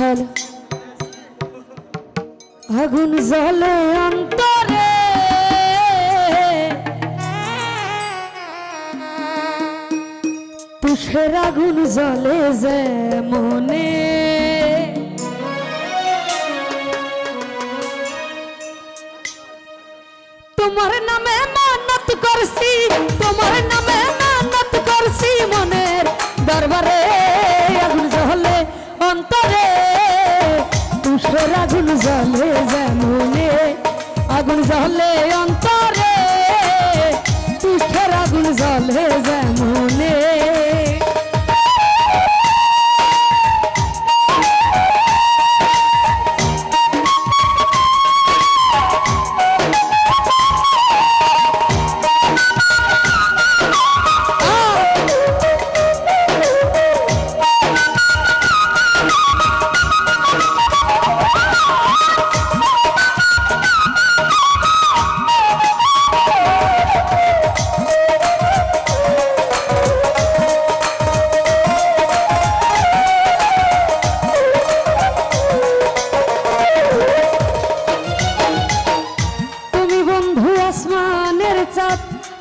hello আগুন জ্বলে অন্তরে তুষের আগুন জ্বলে যে মনে তোমার নামে মানত করছি তোমার নামে মানত করছি মনের দরবারে আগুন জ্বলে অন্তরে তুষের আগুন জ্বলে যে মনে আগুন জ্বলে অন্তরে তুষের আগুন জ্বলে যে মনে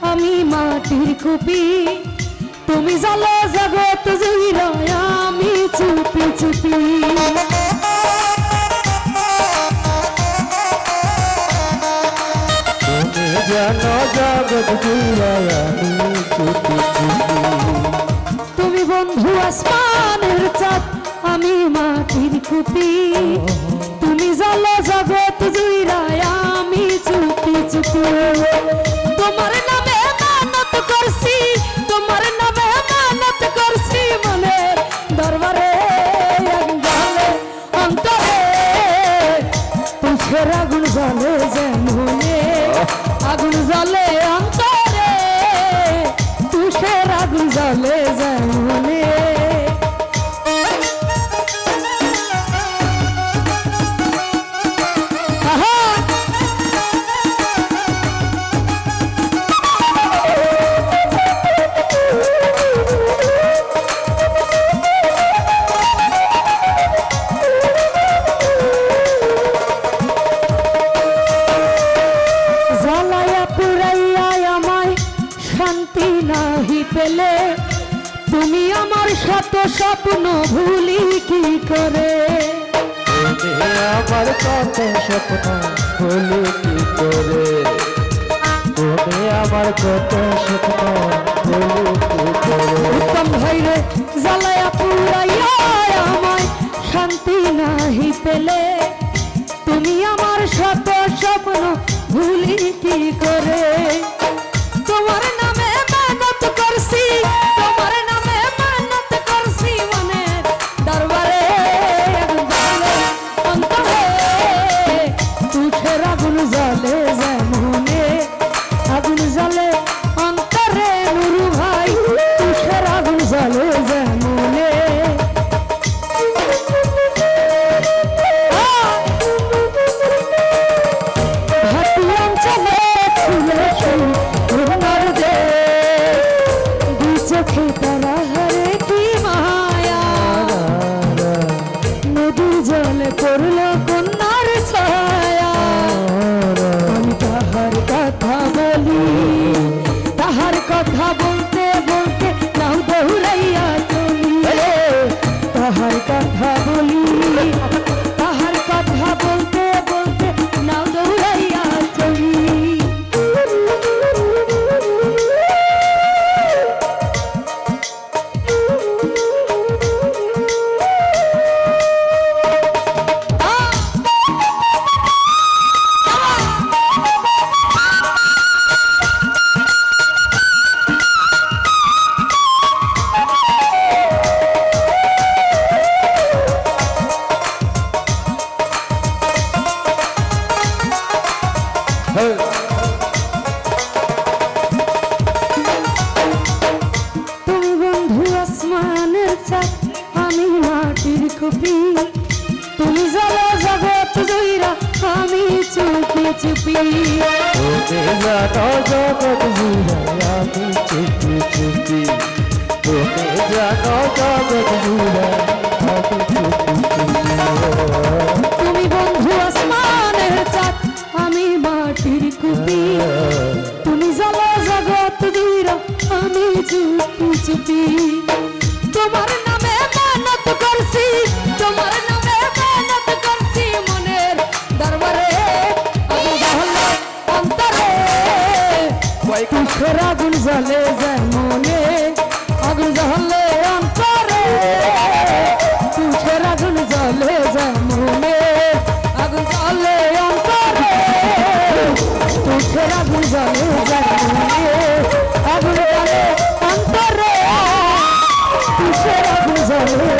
আমি মাটির কুপি তুমি জালো জগৎ জুড়ে আমি চুপি চুপি তুমি জানো জগৎ জুড়ে আমি চুপি চুপি তুমি বন্ধু আসমানের চাঁদ আমি মাটির কুপি তুমি জালো জগৎ জুড়ে আমি চুপি চুপি তোমার নামে মানত করছি তোমার নামে মানত করছি মনের দরবারে আগুন জ্বলে অন্তরে তুষের আগুন জ্বলে যে মনে আগুন জ্বলে অন্তরে তুষের আগুন জ্বলে যে মনে পেলে তুমি আমার শত স্বপ্ন ভুলি কি করে তুমি আমার কত স্বপ্ন ভুলি কি করে তুমি আমার কত স্বপ্ন ভুলি কি করে উত্তম ভাইরে জ্বালায়া পুরাইয়া আমায় শান্তি নাহি পেলে তুমি আমার শত স্বপ্ন ভুলি কি করে তোমার নামে মানত করছি তোমার নামে মানত করছি মনের দরবারে আগুন জ্বলে অন্তরে তুষের আগুন জ্বলে যে মনে আগুন জ্বলে অন্তরে নুরু ভাই তুষের আগুন জ্বলে যে মনে হাতি অঞ্চলে ফুলে সুন্দর দে দুই চোখে তারা হরে কি মায়া নদীর জলে পড়ল কন্যার ছায়া আমি তাহার কথা বলি তাহার কথা বলতে বলতে নাও দৌড়াইয়া চলি তাহার কথা বলি তাহার কথা বলতে বলতে নাও দৌড়াইয়া চলি তুমি বন্ধু আসমানের চাঁদ আমি মাটির কুপি তুমি জ্বালা জগৎ জুইরা আমি চুপি চুপি তুমি জানো জগৎ জুড়ে আমি চুপি চুপি তুমি জানো জগৎ জুড়ে আমি চুপি চুপি ভাই তুষের আগুন জ্বলে যায় মনে আগুন জ্বলে অন্তরে তুষের আগুন জ্বলে যায় মনে আগুন জ্বলে অন্তরে তুষের আগুন জ্বলে যায় মনে আগুন জ্বলে অন্তরে তুষের আগুন জ্বলে